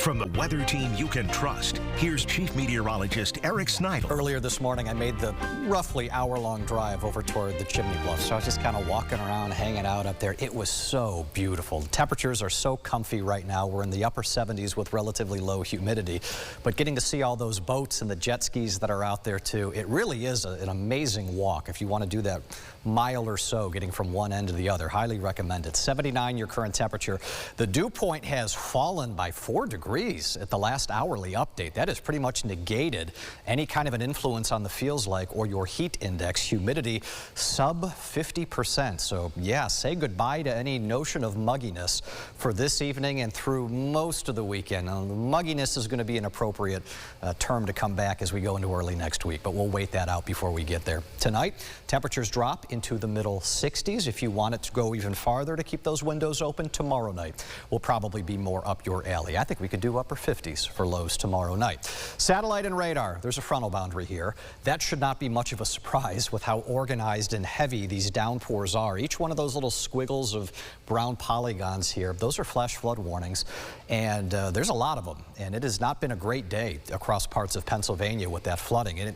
From the weather team you can trust, here's Chief Meteorologist Eric Snyder. Earlier this morning, I made the roughly hour-long drive over toward the Chimney Bluffs. So I was just kind of walking around, hanging out up there. It was so beautiful. The temperatures are so comfy right now. We're in the upper 70s with relatively low humidity. But getting to see all those boats and the jet skis that are out there, too, it really is an amazing walk. If you want to do that mile or so, getting from one end to the other, highly recommend it. 79 your current temperature. The dew point has fallen by 4 degrees at the last hourly update. That has pretty much negated any kind of an influence on the feels like or your heat index. Humidity sub 50%. So yeah, say goodbye to any notion of mugginess for this evening and through most of the weekend. Mugginess is going to be an appropriate term to come back as we go into early next week, but we'll wait that out before we get there. Tonight, temperatures drop into the middle 60s. If you want it to go even farther to keep those windows open, tomorrow night will probably be more up your alley. I think we could do upper 50s for lows tomorrow night. Satellite and radar, there's a frontal boundary here. That should not be much of a surprise with how organized and heavy these downpours are. Each one of those little squiggles of brown polygons here, those are flash flood warnings, and there's a lot of them. And it has not been a great day across parts of Pennsylvania with that flooding. And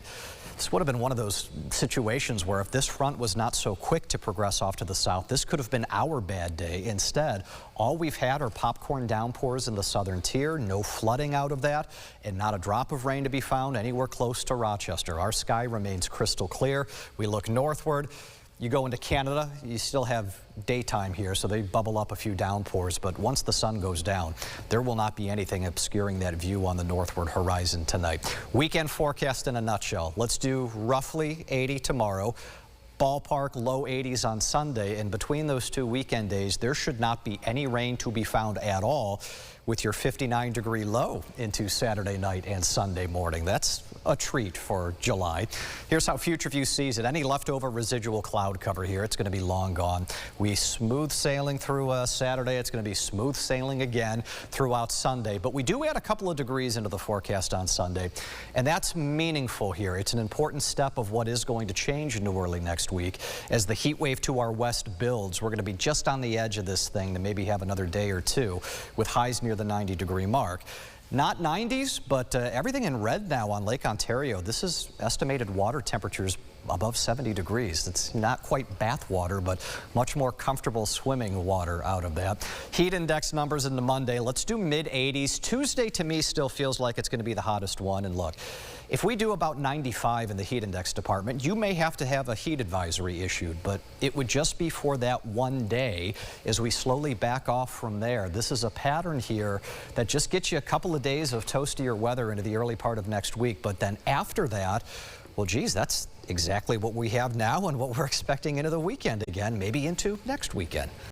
this would have been one of those situations where if this front was not so quick to progress off to the south, this could have been our bad day. Instead, all we've had are popcorn downpours in the southern tier, no flooding out of that, and not a drop of rain to be found anywhere close to Rochester. Our sky remains crystal clear. We look northward. You go into Canada, you still have daytime here, so they bubble up a few downpours, but once the sun goes down, there will not be anything obscuring that view on the northward horizon tonight. Weekend forecast in a nutshell. Let's do roughly 80 tomorrow. Ballpark low 80s on Sunday, and between those two weekend days, there should not be any rain to be found at all with your 59-degree low into Saturday night and Sunday morning. That's a treat for July. Here's how Future View sees it. Any leftover residual cloud cover here, it's going to be long gone. We smooth sailing through Saturday. It's going to be smooth sailing again throughout Sunday. But we do add a couple of degrees into the forecast on Sunday, and that's meaningful here. It's an important step of what is going to change into early next week. As the heat wave to our west builds, we're going to be just on the edge of this thing to maybe have another day or two with highs near the 90-degree mark. Not 90s, but everything in red now on Lake Ontario. This is estimated water temperatures above 70 degrees. It's not quite bath water, but much more comfortable swimming water out of that. Heat index numbers into Monday. Let's do mid-80s. Tuesday to me still feels like it's going to be the hottest one. And look, if we do about 95 in the heat index department, you may have to have a heat advisory issued, but it would just be for that one day as we slowly back off from there. This is a pattern here that just gets you a couple of days of toastier weather into the early part of next week. But then after that, well, geez, that's exactly what we have now and what we're expecting into the weekend again, maybe into next weekend.